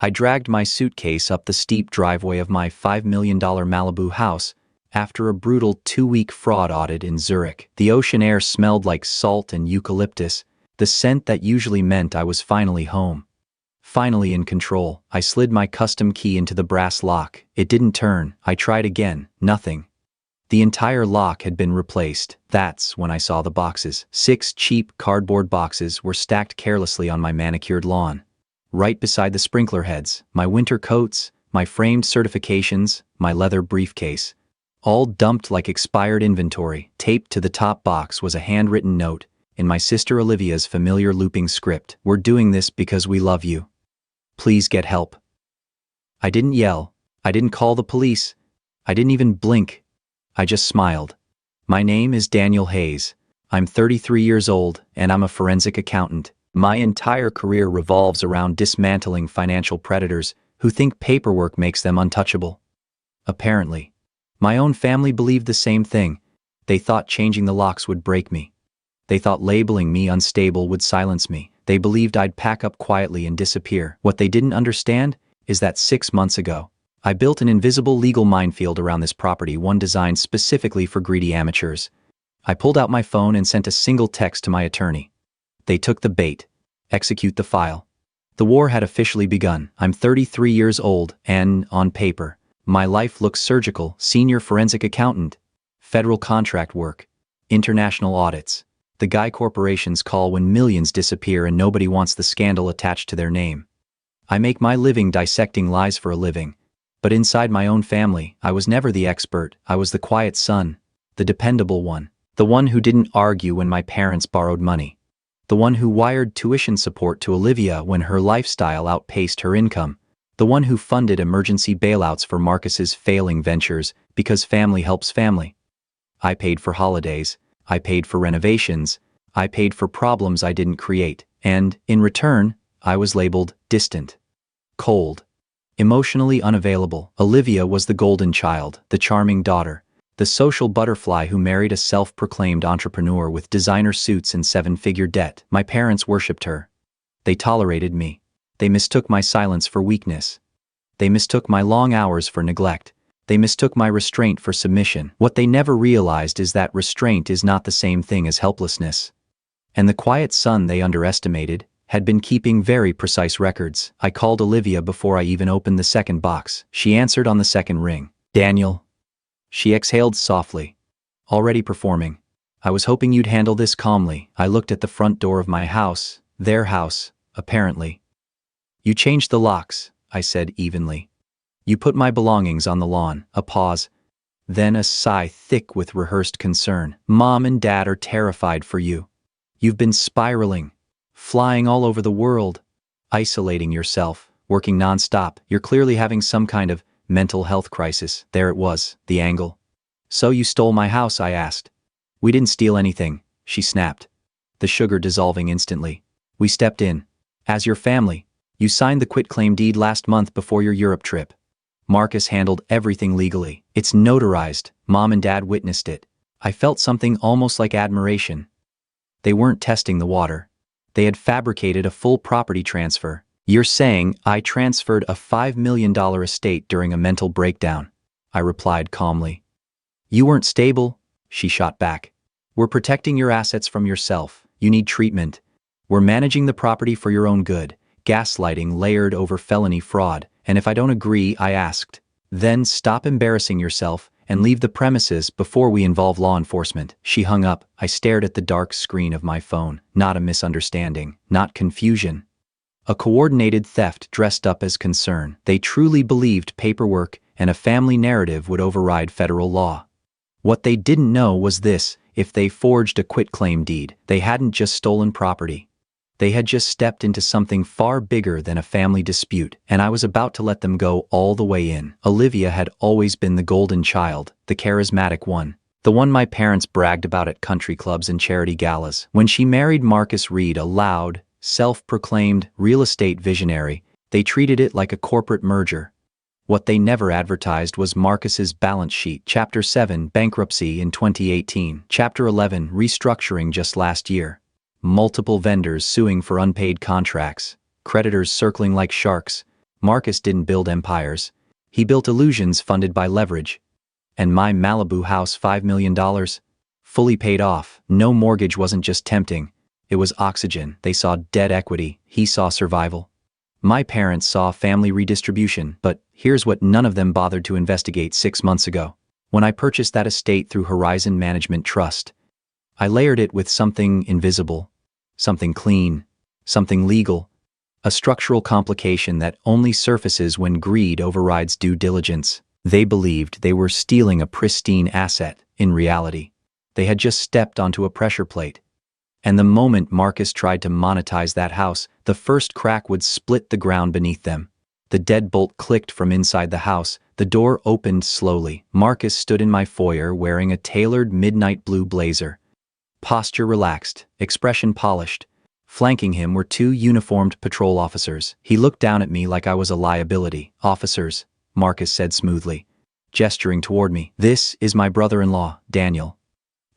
I dragged my suitcase up the steep driveway of my $5 million Malibu house after a brutal 2-week fraud audit in Zurich. The ocean air smelled like salt and eucalyptus, the scent that usually meant I was finally home. Finally in control. I slid my custom key into the brass lock. It didn't turn. I tried again. Nothing. The entire lock had been replaced. That's when I saw the boxes. 6 cheap cardboard boxes were stacked carelessly on my manicured lawn. Right beside the sprinkler heads, my winter coats, my framed certifications, my leather briefcase. All dumped like expired inventory. Taped to the top box was a handwritten note, in my sister Olivia's familiar looping script. "We're doing this because we love you. Please get help." I didn't yell. I didn't call the police. I didn't even blink. I just smiled. "My name is Daniel Hayes. I'm 33 years old, and I'm a forensic accountant. My entire career revolves around dismantling financial predators who think paperwork makes them untouchable." Apparently. My own family believed the same thing. They thought changing the locks would break me. They thought labeling me unstable would silence me. They believed I'd pack up quietly and disappear. What they didn't understand is that 6 months ago, I built an invisible legal minefield around this property, one designed specifically for greedy amateurs. I pulled out my phone and sent a single text to my attorney. They took the bait. Execute the file. The war had officially begun. I'm 33 years old, and, on paper, my life looks surgical: senior forensic accountant, federal contract work, international audits, the guy corporations call when millions disappear and nobody wants the scandal attached to their name. I make my living dissecting lies for a living, but inside my own family, I was never the expert. I was the quiet son, the dependable one, the one who didn't argue when my parents borrowed money. The one who wired tuition support to Olivia when her lifestyle outpaced her income. The one who funded emergency bailouts for Marcus's failing ventures because family helps family. I paid for holidays. I paid for renovations. I paid for problems I didn't create. And, in return, I was labeled distant, cold, emotionally unavailable. Olivia was the golden child, the charming daughter, the social butterfly who married a self-proclaimed entrepreneur with designer suits and 7-figure debt. My parents worshipped her. They tolerated me. They mistook my silence for weakness. They mistook my long hours for neglect. They mistook my restraint for submission. What they never realized is that restraint is not the same thing as helplessness. And the quiet son they underestimated had been keeping very precise records. I called Olivia before I even opened the second box. She answered on the second ring. "Daniel." She exhaled softly. "Already performing. I was hoping you'd handle this calmly." I looked at the front door of my house, their house, apparently. "You changed the locks," I said evenly. "You put my belongings on the lawn." A pause. Then a sigh thick with rehearsed concern. "Mom and Dad are terrified for you. You've been spiraling, flying all over the world, isolating yourself, working nonstop. You're clearly having some kind of mental health crisis." There it was, the angle. "So you stole my house?" I asked. "We didn't steal anything," she snapped, the sugar dissolving instantly. "We stepped in. As your family. You signed the quitclaim deed last month before your Europe trip. Marcus handled everything legally. It's notarized. Mom and Dad witnessed it." I felt something almost like admiration. They weren't testing the water. They had fabricated a full property transfer. "You're saying I transferred a $5 million estate during a mental breakdown?" I replied calmly. "You weren't stable," she shot back. "We're protecting your assets from yourself. You need treatment. We're managing the property for your own good." Gaslighting layered over felony fraud. "And if I don't agree," I asked, "then stop embarrassing yourself and leave the premises before we involve law enforcement." She hung up. I stared at the dark screen of my phone. Not a misunderstanding. Not confusion. A coordinated theft dressed up as concern. They truly believed paperwork and a family narrative would override federal law. What they didn't know was this: if they forged a quitclaim deed, they hadn't just stolen property. They had just stepped into something far bigger than a family dispute, and I was about to let them go all the way in. Olivia had always been the golden child, the charismatic one, the one my parents bragged about at country clubs and charity galas. When she married Marcus Reed, a loud, self-proclaimed real estate visionary, they treated it like a corporate merger. What they never advertised was Marcus's balance sheet. Chapter 7, bankruptcy in 2018. Chapter 11, restructuring just last year. Multiple vendors suing for unpaid contracts, creditors circling like sharks, Marcus didn't build empires. He built illusions funded by leverage. And my Malibu house, $5 million, fully paid off. No mortgage wasn't just tempting. It was oxygen. They saw debt equity. He saw survival. My parents saw family redistribution, but here's what none of them bothered to investigate 6 months ago. When I purchased that estate through Horizon Management Trust, I layered it with something invisible, something clean, something legal, a structural complication that only surfaces when greed overrides due diligence. They believed they were stealing a pristine asset. In reality, they had just stepped onto a pressure plate. And the moment Marcus tried to monetize that house, the first crack would split the ground beneath them. The deadbolt clicked from inside the house. The door opened slowly. Marcus stood in my foyer wearing a tailored midnight blue blazer. Posture relaxed, expression polished. Flanking him were 2 uniformed patrol officers. He looked down at me like I was a liability. "Officers," Marcus said smoothly, gesturing toward me. "This is my brother-in-law, Daniel.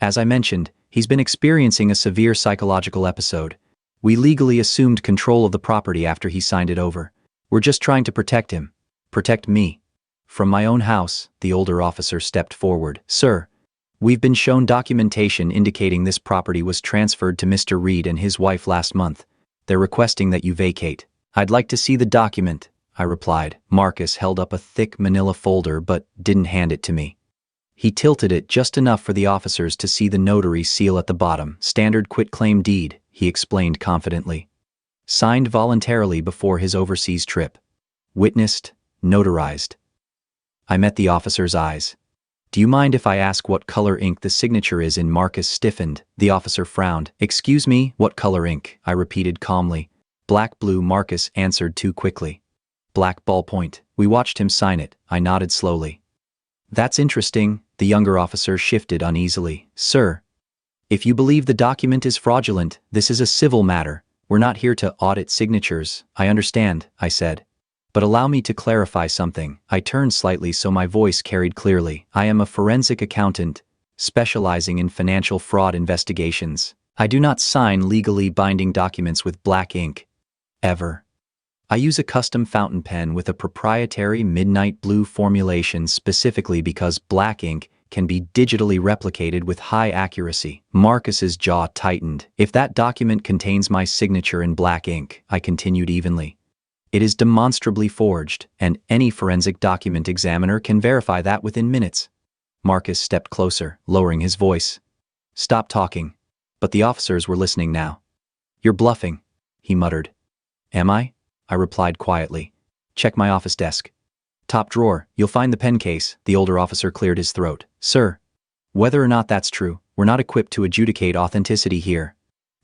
As I mentioned, he's been experiencing a severe psychological episode. We legally assumed control of the property after he signed it over. We're just trying to protect him. Protect me." From my own house, the older officer stepped forward. "Sir, we've been shown documentation indicating this property was transferred to Mr. Reed and his wife last month. They're requesting that you vacate." "I'd like to see the document," I replied. Marcus held up a thick manila folder but didn't hand it to me. He tilted it just enough for the officers to see the notary seal at the bottom. "Standard quitclaim deed," he explained confidently. "Signed voluntarily before his overseas trip. Witnessed, notarized." I met the officer's eyes. "Do you mind if I ask what color ink the signature is in?" Marcus stiffened. The officer frowned. "Excuse me, what color ink?" I repeated calmly. "Black blue," Marcus answered too quickly. "Black ballpoint." We watched him sign it. I nodded slowly. "That's interesting." The younger officer shifted uneasily. "Sir, if you believe the document is fraudulent, this is a civil matter. We're not here to audit signatures." "I understand," I said. "But allow me to clarify something." I turned slightly so my voice carried clearly. "I am a forensic accountant, specializing in financial fraud investigations. I do not sign legally binding documents with black ink. Ever. I use a custom fountain pen with a proprietary midnight blue formulation specifically because black ink can be digitally replicated with high accuracy." Marcus's jaw tightened. "If that document contains my signature in black ink," I continued evenly, "it is demonstrably forged, and any forensic document examiner can verify that within minutes." Marcus stepped closer, lowering his voice. "Stop talking." But the officers were listening now. "You're bluffing," he muttered. "Am I?" I replied quietly. "Check my office desk. Top drawer, you'll find the pen case." The older officer cleared his throat. "Sir, whether or not that's true, we're not equipped to adjudicate authenticity here.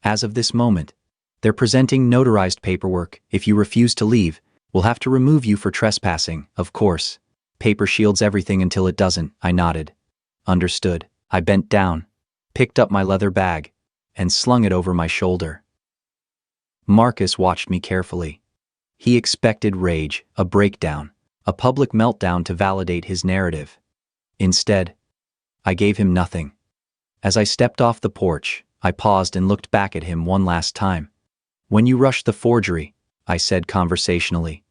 As of this moment, they're presenting notarized paperwork. If you refuse to leave, we'll have to remove you for trespassing." "Of course. Paper shields everything until it doesn't." I nodded. "Understood." I bent down, picked up my leather bag, and slung it over my shoulder. Marcus watched me carefully. He expected rage, a breakdown, a public meltdown to validate his narrative. Instead, I gave him nothing. As I stepped off the porch, I paused and looked back at him one last time. "When you rushed the forgery," I said conversationally,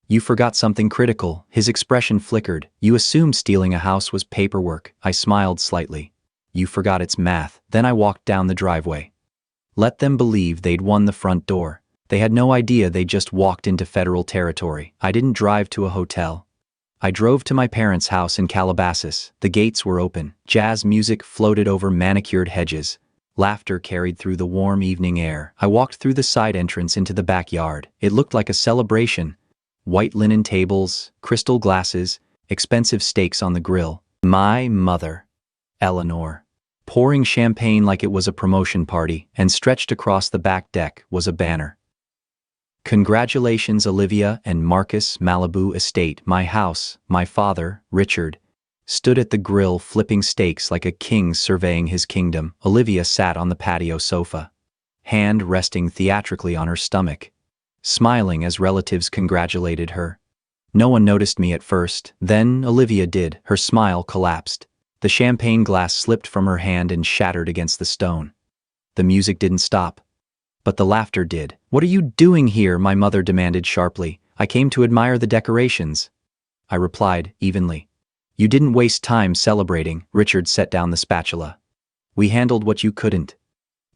"you forgot something critical." His expression flickered. "You assumed stealing a house was paperwork." I smiled slightly. "You forgot its math." Then I walked down the driveway. Let them believe they'd won the front door. They had no idea they just walked into federal territory. I didn't drive to a hotel. I drove to my parents' house in Calabasas. The gates were open. Jazz music floated over manicured hedges. Laughter carried through the warm evening air. I walked through the side entrance into the backyard. It looked like a celebration. White linen tables, crystal glasses, expensive steaks on the grill. My mother, Eleanor, pouring champagne like it was a promotion party, and stretched across the back deck was a banner. "Congratulations, Olivia and Marcus, Malibu estate." My house, my father, Richard, stood at the grill flipping steaks like a king surveying his kingdom. Olivia sat on the patio sofa, hand resting theatrically on her stomach, smiling as relatives congratulated her. No one noticed me at first. Then Olivia did. Her smile collapsed. The champagne glass slipped from her hand and shattered against the stone. The music didn't stop, but the laughter did. "What are you doing here?" my mother demanded sharply. I came to admire the decorations, I replied evenly. You didn't waste time celebrating, Richard set down the spatula. We handled what you couldn't.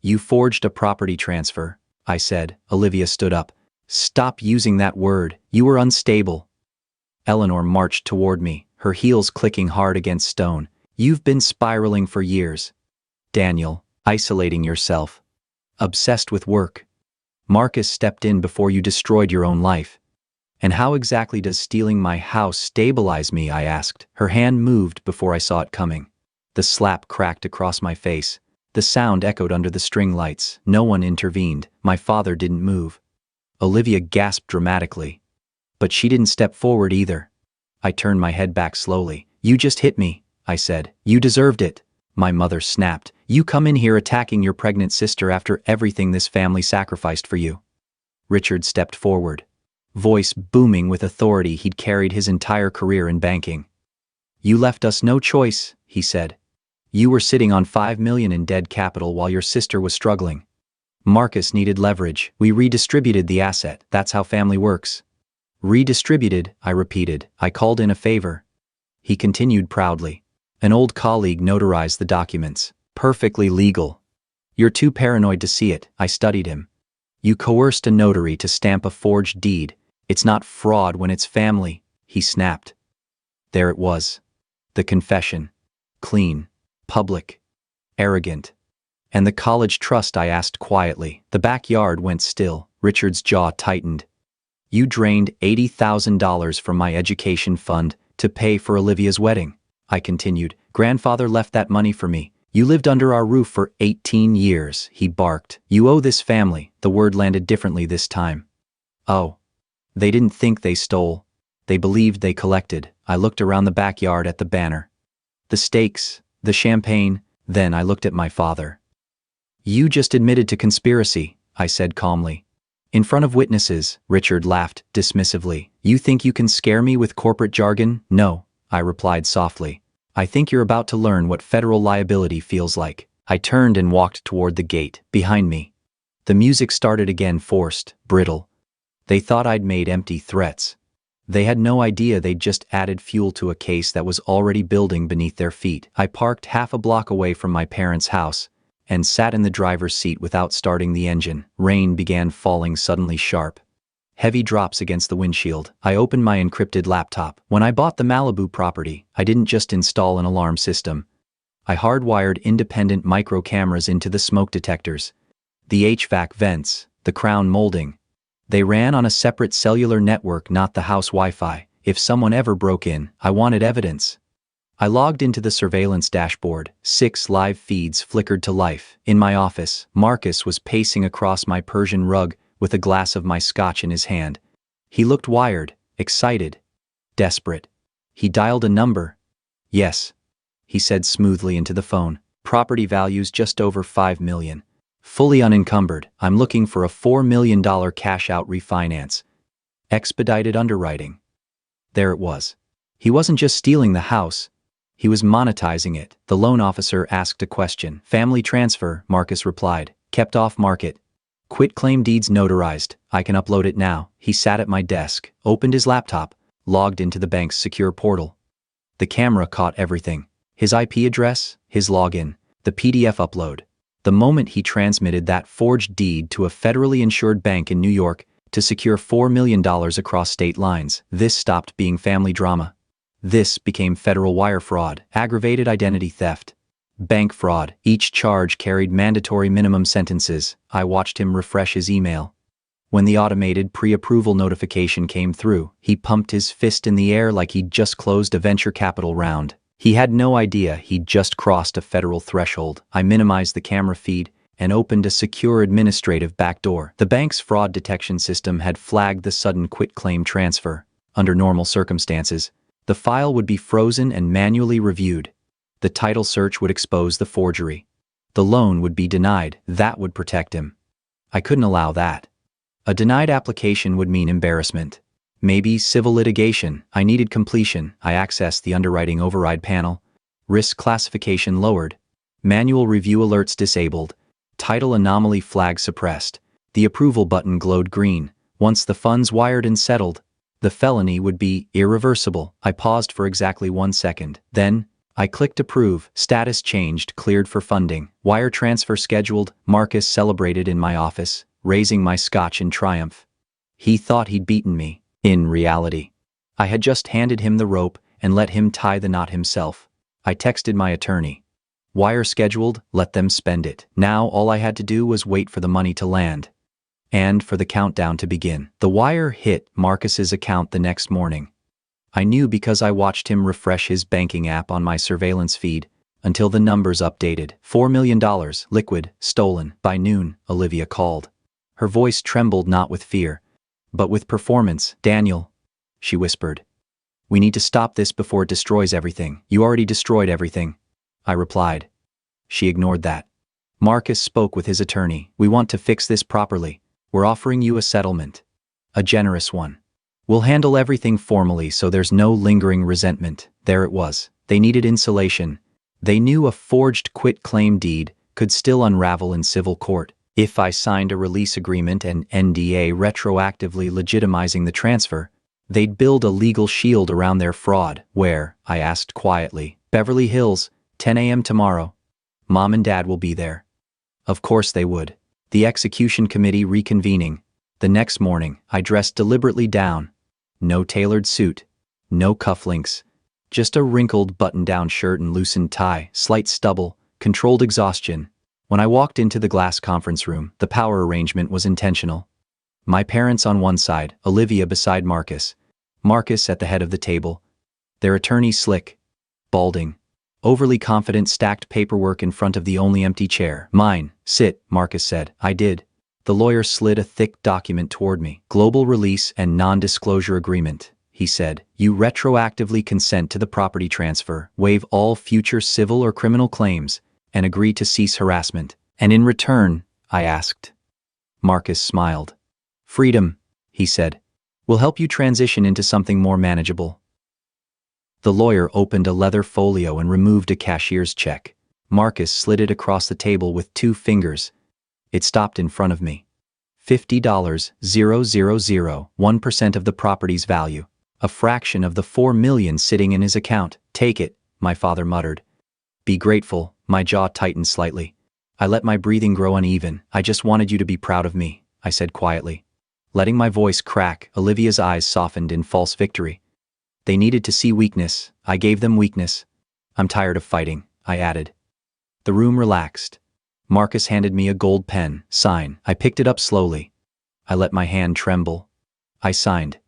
You forged a property transfer, I said. Olivia stood up. Stop using that word, you were unstable. Eleanor marched toward me, her heels clicking hard against stone. You've been spiraling for years. Daniel, isolating yourself. Obsessed with work. Marcus stepped in before you destroyed your own life. And how exactly does stealing my house stabilize me, I asked. Her hand moved before I saw it coming. The slap cracked across my face. The sound echoed under the string lights. No one intervened. My father didn't move. Olivia gasped dramatically. But she didn't step forward either. I turned my head back slowly. You just hit me, I said. You deserved it. My mother snapped. You come in here attacking your pregnant sister after everything this family sacrificed for you. Richard stepped forward, voice booming with authority he'd carried his entire career in banking. You left us no choice, he said. You were sitting on $5 million in dead capital while your sister was struggling. Marcus needed leverage. We redistributed the asset. That's how family works. Redistributed, I repeated. I called in a favor. He continued proudly. An old colleague notarized the documents. Perfectly legal. You're too paranoid to see it, I studied him. You coerced a notary to stamp a forged deed. It's not fraud when it's family, he snapped. There it was. The confession. Clean. Public. Arrogant. And the college trust, I asked quietly. The backyard went still. Richard's jaw tightened. You drained $80,000 from my education fund to pay for Olivia's wedding, I continued. Grandfather left that money for me. You lived under our roof for 18 years, he barked. You owe this family. The word landed differently this time. Oh. They didn't think they stole. They believed they collected. I looked around the backyard at the banner. The steaks, the champagne, then I looked at my father. You just admitted to conspiracy, I said calmly. In front of witnesses, Richard laughed dismissively. You think you can scare me with corporate jargon? No, I replied softly. I think you're about to learn what federal liability feels like. I turned and walked toward the gate, behind me. The music started again, forced, brittle. They thought I'd made empty threats. They had no idea they'd just added fuel to a case that was already building beneath their feet. I parked half a block away from my parents' house and sat in the driver's seat without starting the engine. Rain began falling suddenly sharp. Heavy drops against the windshield. I opened my encrypted laptop. When I bought the Malibu property, I didn't just install an alarm system. I hardwired independent micro cameras into the smoke detectors, the HVAC vents, the crown molding. They ran on a separate cellular network, not the house Wi-Fi. If someone ever broke in, I wanted evidence. I logged into the surveillance dashboard. 6 live feeds flickered to life. In my office, Marcus was pacing across my Persian rug with a glass of my scotch in his hand. He looked wired, excited, desperate. He dialed a number. Yes, he said smoothly into the phone. Property values just over $5 million. Fully unencumbered. I'm looking for a $4 million cash-out refinance. Expedited underwriting. There it was. He wasn't just stealing the house. He was monetizing it. The loan officer asked a question. Family transfer, Marcus replied. Kept off market. Quitclaim deeds notarized. I can upload it now. He sat at my desk, opened his laptop, logged into the bank's secure portal. The camera caught everything. His IP address, his login, the PDF upload. The moment he transmitted that forged deed to a federally insured bank in New York to secure $4 million across state lines, this stopped being family drama. This became federal wire fraud, aggravated identity theft, bank fraud. Each charge carried mandatory minimum sentences. I watched him refresh his email. When the automated pre-approval notification came through, he pumped his fist in the air like he'd just closed a venture capital round. He had no idea he'd just crossed a federal threshold. I minimized the camera feed and opened a secure administrative backdoor. The bank's fraud detection system had flagged the sudden quitclaim transfer. Under normal circumstances, the file would be frozen and manually reviewed. The title search would expose the forgery. The loan would be denied. That would protect him. I couldn't allow that. A denied application would mean embarrassment. Maybe civil litigation. I needed completion. I accessed the underwriting override panel. Risk classification lowered. Manual review alerts disabled. Title anomaly flag suppressed. The approval button glowed green. Once the funds wired and settled, The felony would be irreversible. I paused for exactly 1 second. Then, I clicked approve. Status changed, cleared for funding. Wire transfer scheduled. Marcus celebrated in my office, raising my scotch in triumph. He thought he'd beaten me. In reality, I had just handed him the rope and let him tie the knot himself. I texted my attorney. Wire scheduled, let them spend it. Now all I had to do was wait for the money to land. And for the countdown to begin. The wire hit Marcus's account the next morning. I knew because I watched him refresh his banking app on my surveillance feed until the numbers updated. $4 million, liquid, stolen. By noon, Olivia called. Her voice trembled not with fear, but with performance. Daniel, she whispered. We need to stop this before it destroys everything. You already destroyed everything, I replied. She ignored that. Marcus spoke with his attorney. We want to fix this properly. We're offering you a settlement. A generous one. We'll handle everything formally so there's no lingering resentment. There it was. They needed insulation. They knew a forged quit-claim deed could still unravel in civil court. If I signed a release agreement and NDA retroactively legitimizing the transfer, they'd build a legal shield around their fraud. Where? I asked quietly. Beverly Hills, 10 a.m. tomorrow. Mom and Dad will be there. Of course they would. The execution committee reconvening. The next morning, I dressed deliberately down. No tailored suit. No cufflinks. Just a wrinkled button-down shirt and loosened tie, slight stubble, controlled exhaustion. When I walked into the glass conference room, the power arrangement was intentional. My parents on one side, Olivia beside Marcus. Marcus at the head of the table. Their attorney slick, balding, overly confident, stacked paperwork in front of the only empty chair. Mine. Sit, Marcus said. I did. The lawyer slid a thick document toward me. Global release and non-disclosure agreement, he said. You retroactively consent to the property transfer, waive all future civil or criminal claims, and agree to cease harassment. And in return, I asked. Marcus smiled. Freedom, he said. We'll help you transition into something more manageable. The lawyer opened a leather folio and removed a cashier's check. Marcus slid it across the table with 2 fingers. It stopped in front of me. $50,000, 1% of the property's value. A fraction of the $4 million sitting in his account. Take it, my father muttered. Be grateful. My jaw tightened slightly. I let my breathing grow uneven. I just wanted you to be proud of me, I said quietly. Letting my voice crack, Olivia's eyes softened in false victory. They needed to see weakness. I gave them weakness. I'm tired of fighting, I added. The room relaxed. Marcus handed me a gold pen. Sign. I picked it up slowly. I let my hand tremble. I signed.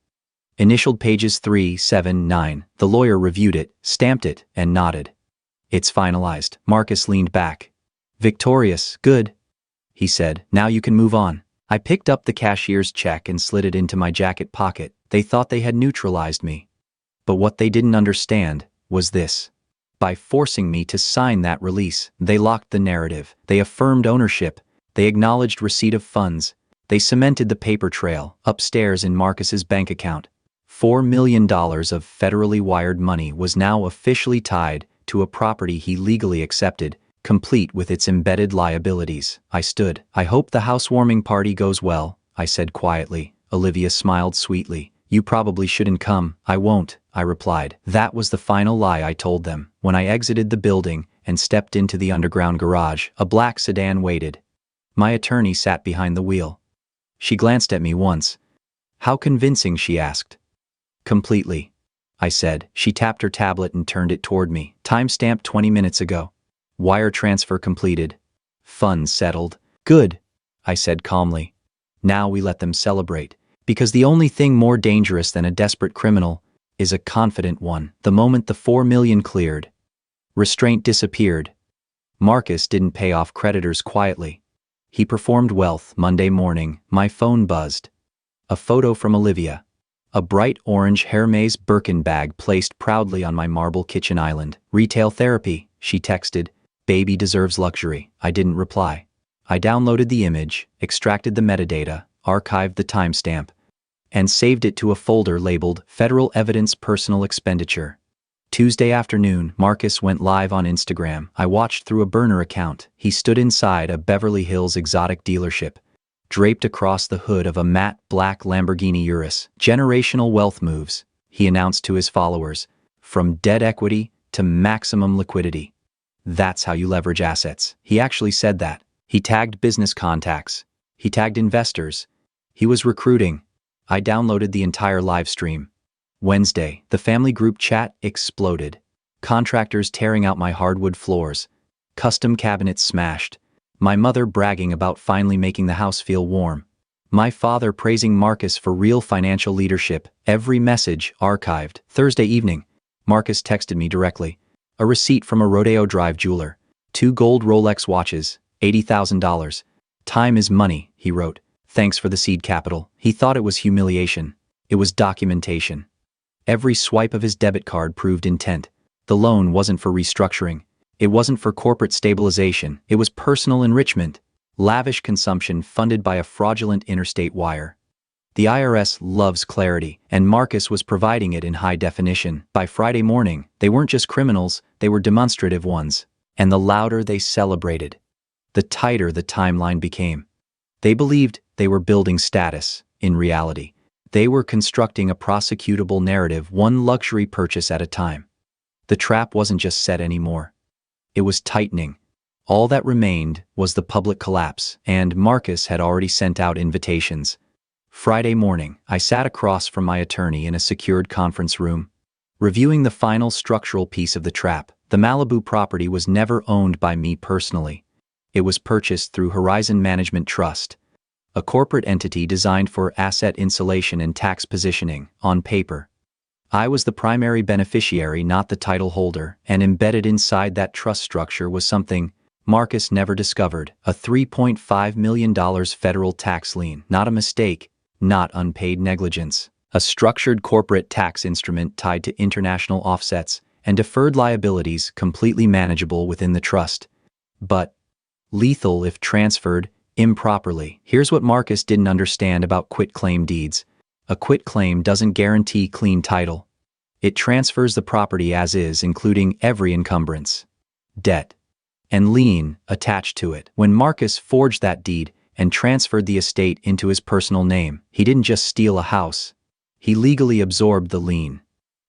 Initialed pages 3, 7, 9. The lawyer reviewed it, stamped it, and nodded. It's finalized. Marcus leaned back. Victorious. Good, he said. Now you can move on. I picked up the cashier's check and slid it into my jacket pocket. They thought they had neutralized me. But what they didn't understand was this. By forcing me to sign that release, they locked the narrative. They affirmed ownership. They acknowledged receipt of funds. They cemented the paper trail. Upstairs in Marcus's bank account, $4 million of federally wired money was now officially tied to a property he legally accepted, complete with its embedded liabilities. I stood. I hope the housewarming party goes well, I said quietly. Olivia smiled sweetly. You probably shouldn't come. I won't, I replied. That was the final lie I told them. When I exited the building and stepped into the underground garage, a black sedan waited. My attorney sat behind the wheel. She glanced at me once. How convincing, she asked. Completely, I said. She tapped her tablet and turned it toward me. Timestamp 20 minutes ago. Wire transfer completed. Funds settled. Good, I said calmly. Now we let them celebrate. Because the only thing more dangerous than a desperate criminal is a confident one. The moment the $4 million cleared, restraint disappeared. Marcus didn't pay off creditors quietly. He performed wealth. Monday morning, my phone buzzed. A photo from Olivia. A bright orange Hermes Birkin bag placed proudly on my marble kitchen island. Retail therapy, she texted. Baby deserves luxury. I didn't reply. I downloaded the image, extracted the metadata, archived the timestamp, and saved it to a folder labeled Federal Evidence Personal Expenditure. Tuesday afternoon, Marcus went live on Instagram. I watched through a burner account. He stood inside a Beverly Hills exotic dealership, draped across the hood of a matte black Lamborghini Urus. Generational wealth moves, he announced to his followers, from dead equity to maximum liquidity. That's how you leverage assets. He actually said that. He tagged business contacts. He tagged investors. He was recruiting. I downloaded the entire live stream. Wednesday, the family group chat exploded. Contractors tearing out my hardwood floors. Custom cabinets smashed. My mother bragging about finally making the house feel warm. My father praising Marcus for real financial leadership. Every message archived. Thursday evening, Marcus texted me directly. A receipt from a Rodeo Drive jeweler. 2 gold Rolex watches, $80,000. Time is money, he wrote. Thanks for the seed capital. He thought it was humiliation. It was documentation. Every swipe of his debit card proved intent. The loan wasn't for restructuring. It wasn't for corporate stabilization. It was personal enrichment. Lavish consumption funded by a fraudulent interstate wire. The IRS loves clarity, and Marcus was providing it in high definition. By Friday morning, they weren't just criminals, they were demonstrative ones. And the louder they celebrated, the tighter the timeline became. They believed they were building status. In reality, they were constructing a prosecutable narrative, one luxury purchase at a time. The trap wasn't just set anymore. It was tightening. All that remained was the public collapse, and Marcus had already sent out invitations. Friday morning, I sat across from my attorney in a secured conference room, reviewing the final structural piece of the trap. The Malibu property was never owned by me personally. It was purchased through Horizon Management Trust, a corporate entity designed for asset insulation and tax positioning. On paper, I was the primary beneficiary, not the title holder, and embedded inside that trust structure was something Marcus never discovered: a $3.5 million federal tax lien. Not a mistake, not unpaid negligence. A structured corporate tax instrument tied to international offsets and deferred liabilities, completely manageable within the trust, but lethal if transferred improperly. Here's what Marcus didn't understand about quitclaim deeds. A quitclaim doesn't guarantee clean title. It transfers the property as is, including every encumbrance, debt, and lien attached to it. When Marcus forged that deed and transferred the estate into his personal name, he didn't just steal a house. He legally absorbed the lien.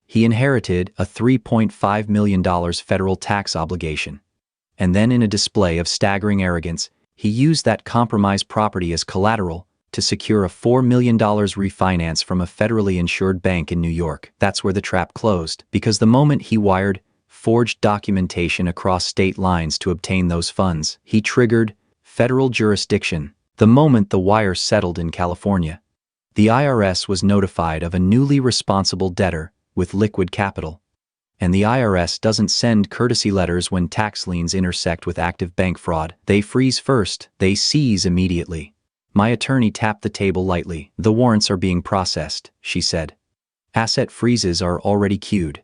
He inherited a $3.5 million federal tax obligation. And then, in a display of staggering arrogance, he used that compromised property as collateral to secure a $4 million refinance from a federally insured bank in New York. That's where the trap closed, because the moment he wired forged documentation across state lines to obtain those funds, he triggered federal jurisdiction. The moment the wire settled in California, the IRS was notified of a newly responsible debtor with liquid capital. And the IRS doesn't send courtesy letters when tax liens intersect with active bank fraud. They freeze first, they seize immediately. My attorney tapped the table lightly. The warrants are being processed, she said. Asset freezes are already queued.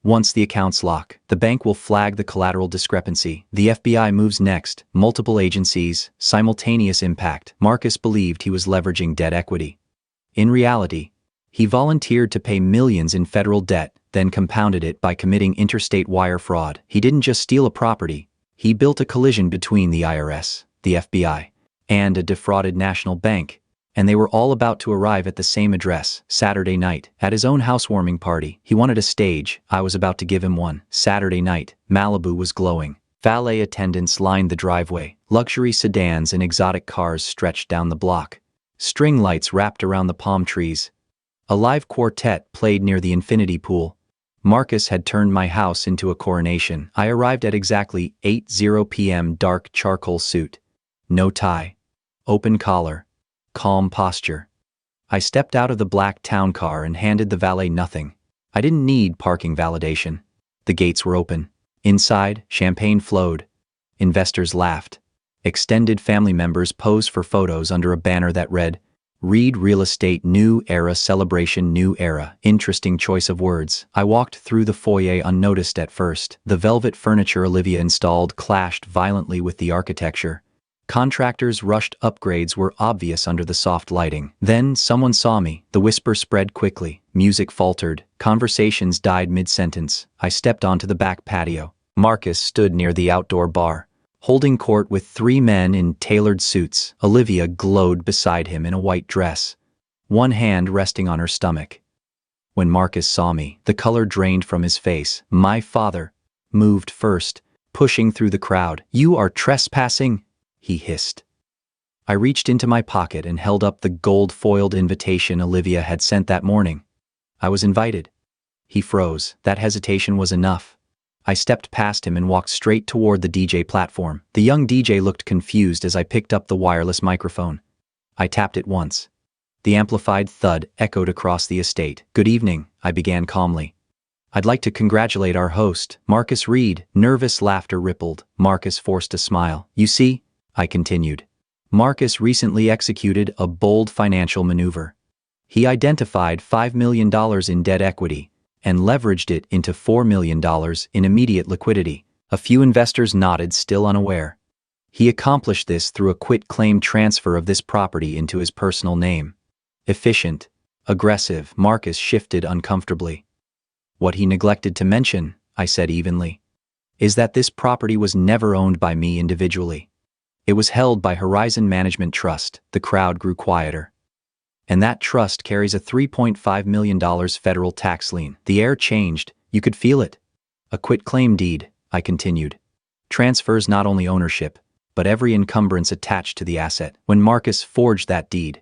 Once the accounts lock, the bank will flag the collateral discrepancy. The FBI moves next. Multiple agencies, simultaneous impact. Marcus believed he was leveraging debt equity. In reality, he volunteered to pay millions in federal debt, then compounded it by committing interstate wire fraud. He didn't just steal a property, he built a collision between the IRS, the FBI, and a defrauded national bank, and they were all about to arrive at the same address. Saturday night, at his own housewarming party. He wanted a stage. I was about to give him one. Saturday night, Malibu was glowing. Valet attendants lined the driveway. Luxury sedans and exotic cars stretched down the block. String lights wrapped around the palm trees. A live quartet played near the infinity pool. Marcus had turned my house into a coronation. I arrived at exactly 8:00 p.m. Dark charcoal suit. No tie. Open collar. Calm posture. I stepped out of the black town car and handed the valet nothing. I didn't need parking validation. The gates were open. Inside, champagne flowed. Investors laughed. Extended family members posed for photos under a banner that read, "Read Real Estate New Era Celebration New Era." Interesting choice of words. I walked through the foyer unnoticed at first. The velvet furniture Olivia installed clashed violently with the architecture. Contractors' rushed upgrades were obvious under the soft lighting. Then someone saw me. The whisper spread quickly. Music faltered. Conversations died mid-sentence. I stepped onto the back patio. Marcus stood near the outdoor bar, holding court with 3 men in tailored suits. Olivia glowed beside him in a white dress, one hand resting on her stomach. When Marcus saw me, the color drained from his face. My father moved first, pushing through the crowd. "You are trespassing," he hissed. I reached into my pocket and held up the gold-foiled invitation Olivia had sent that morning. I was invited. He froze. That hesitation was enough. I stepped past him and walked straight toward the DJ platform. The young DJ looked confused as I picked up the wireless microphone. I tapped it once. The amplified thud echoed across the estate. "Good evening," I began calmly. "I'd like to congratulate our host, Marcus Reed." Nervous laughter rippled. Marcus forced a smile. "You see," I continued, "Marcus recently executed a bold financial maneuver. He identified $5 million in debt equity and leveraged it into $4 million in immediate liquidity." A few investors nodded, still unaware. He accomplished this through a quit-claim transfer of this property into his personal name. Efficient, aggressive. Marcus shifted uncomfortably. "What he neglected to mention," I said evenly, "is that this property was never owned by me individually. It was held by Horizon Management Trust." The crowd grew quieter. "And that trust carries a $3.5 million federal tax lien." The air changed. You could feel it. "A quit-claim deed," I continued, "transfers not only ownership, but every encumbrance attached to the asset. When Marcus forged that deed,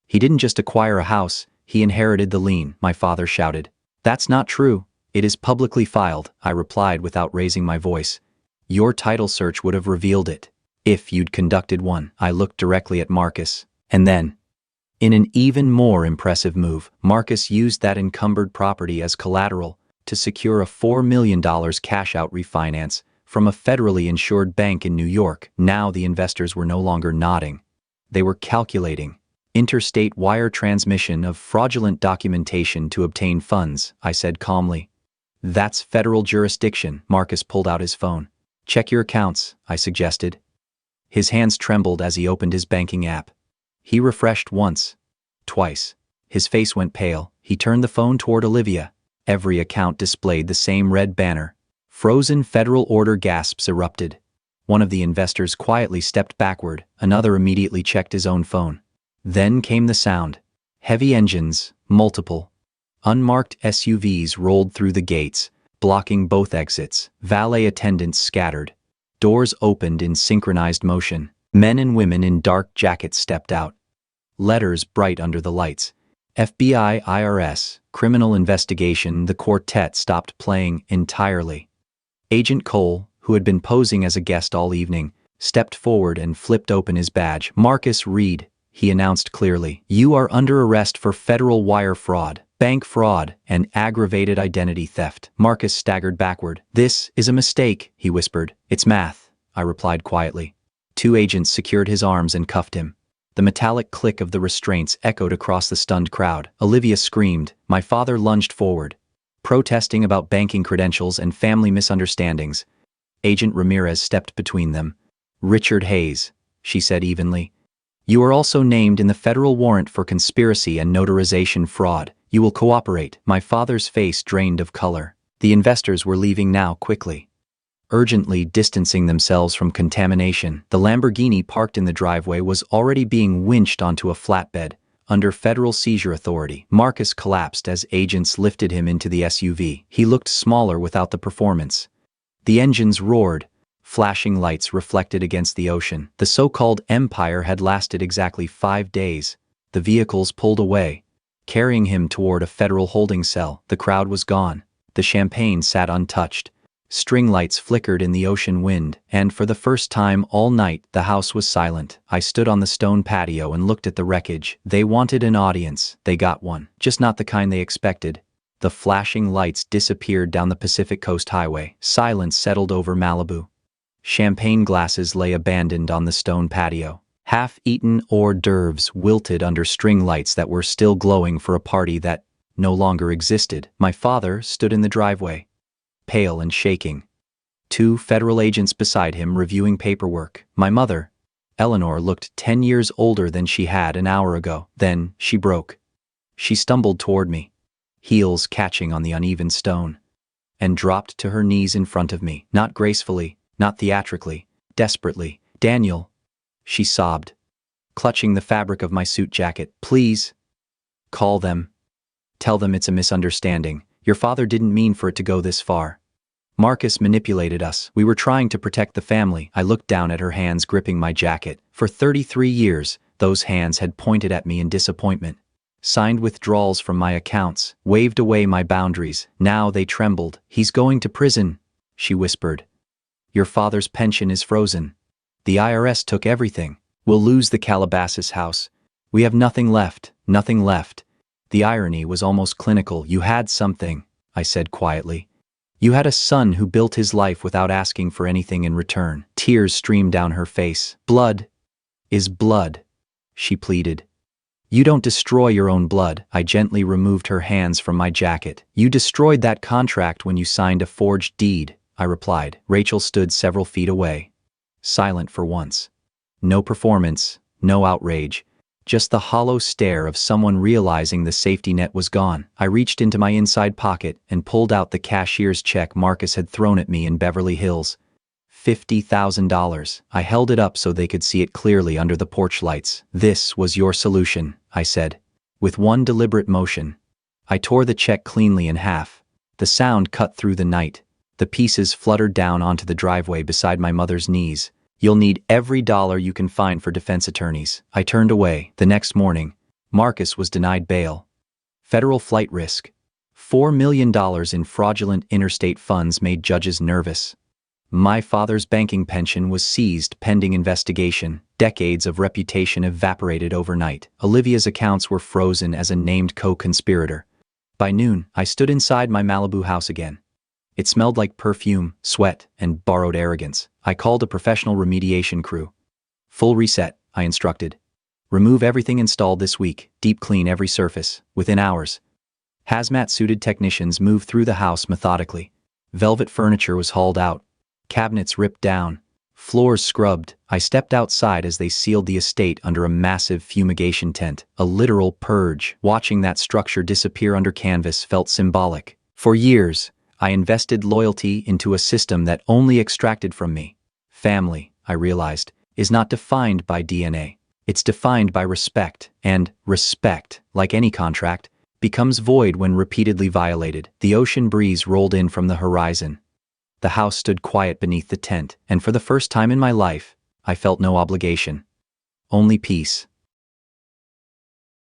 he didn't just acquire a house, he inherited the lien," my father shouted. "That's not true. It is publicly filed," I replied without raising my voice. "Your title search would have revealed it, if you'd conducted one." I looked directly at Marcus. And then, in an even more impressive move, Marcus used that encumbered property as collateral to secure a $4 million cash-out refinance from a federally insured bank in New York. Now the investors were no longer nodding. They were calculating. "Interstate wire transmission of fraudulent documentation to obtain funds," I said calmly. "That's federal jurisdiction." Marcus pulled out his phone. "Check your accounts," I suggested. His hands trembled as he opened his banking app. He refreshed once, twice. His face went pale. He turned the phone toward Olivia. Every account displayed the same red banner. Frozen federal order. Gasps erupted. One of the investors quietly stepped backward. Another immediately checked his own phone. Then came the sound. Heavy engines, multiple, unmarked SUVs rolled through the gates, blocking both exits. Valet attendants scattered. Doors opened in synchronized motion. Men and women in dark jackets stepped out. Letters bright under the lights. FBI, IRS, criminal investigation. The quartet stopped playing entirely. Agent Cole, who had been posing as a guest all evening, stepped forward and flipped open his badge. "Marcus Reed," he announced clearly, "you are under arrest for federal wire fraud, bank fraud, and aggravated identity theft." Marcus staggered backward. "This is a mistake," he whispered. "It's math," I replied quietly. 2 agents secured his arms and cuffed him. The metallic click of the restraints echoed across the stunned crowd. Olivia screamed. My father lunged forward, protesting about banking credentials and family misunderstandings. Agent Ramirez stepped between them. "Richard Hayes," she said evenly, "you are also named in the federal warrant for conspiracy and notarization fraud. You will cooperate." My father's face drained of color. The investors were leaving now quickly, urgently distancing themselves from contamination. The Lamborghini parked in the driveway was already being winched onto a flatbed, under federal seizure authority. Marcus collapsed as agents lifted him into the SUV. He looked smaller without the performance. The engines roared, flashing lights reflected against the ocean. The so-called empire had lasted exactly 5 days. The vehicles pulled away, carrying him toward a federal holding cell. The crowd was gone. The champagne sat untouched. String lights flickered in the ocean wind, and for the first time all night the house was silent. I stood on the stone patio and looked at the wreckage. They wanted an audience. They got one. Just not the kind they expected. The flashing lights disappeared down the Pacific Coast Highway. Silence settled over Malibu. Champagne glasses lay abandoned on the stone patio. Half-eaten hors d'oeuvres wilted under string lights that were still glowing for a party that no longer existed. My father stood in the driveway, pale and shaking. 2 federal agents beside him reviewing paperwork. My mother, Eleanor, looked 10 years older than she had an hour ago. Then she broke. She stumbled toward me, heels catching on the uneven stone, and dropped to her knees in front of me. Not gracefully, not theatrically, desperately. "Daniel," she sobbed, clutching the fabric of my suit jacket. "Please. Call them. Tell them it's a misunderstanding. Your father didn't mean for it to go this far. Marcus manipulated us. We were trying to protect the family." I looked down at her hands gripping my jacket. For 33 years, those hands had pointed at me in disappointment, signed withdrawals from my accounts, waved away my boundaries. Now they trembled. "He's going to prison," she whispered. "Your father's pension is frozen. The IRS took everything. We'll lose the Calabasas house. We have nothing left, nothing left." The irony was almost clinical. "You had something," I said quietly. "You had a son who built his life without asking for anything in return." Tears streamed down her face. "Blood is blood," she pleaded. "You don't destroy your own blood." I gently removed her hands from my jacket. "You destroyed that contract when you signed a forged deed," I replied. Rachel stood several feet away, silent for once. No performance, no outrage, just the hollow stare of someone realizing the safety net was gone. I reached into my inside pocket and pulled out the cashier's check Marcus had thrown at me in Beverly Hills. $50,000. I held it up so they could see it clearly under the porch lights. "This was your solution," I said, with one deliberate motion. I tore the check cleanly in half. The sound cut through the night. The pieces fluttered down onto the driveway beside my mother's knees. "You'll need every dollar you can find for defense attorneys." I turned away. The next morning, Marcus was denied bail. Federal flight risk. $4 million in fraudulent interstate funds made judges nervous. My father's banking pension was seized pending investigation. Decades of reputation evaporated overnight. Olivia's accounts were frozen as a named co-conspirator. By noon, I stood inside my Malibu house again. It smelled like perfume, sweat, and borrowed arrogance. I called a professional remediation crew. "Full reset," I instructed. "Remove everything installed this week, deep clean every surface." Within hours, hazmat-suited technicians moved through the house methodically. Velvet furniture was hauled out, cabinets ripped down, floors scrubbed. I stepped outside as they sealed the estate under a massive fumigation tent. A literal purge. Watching that structure disappear under canvas felt symbolic. For years, I invested loyalty into a system that only extracted from me. Family, I realized, is not defined by DNA. It's defined by respect. And respect, like any contract, becomes void when repeatedly violated. The ocean breeze rolled in from the horizon. The house stood quiet beneath the tent, and for the first time in my life, I felt no obligation. Only peace.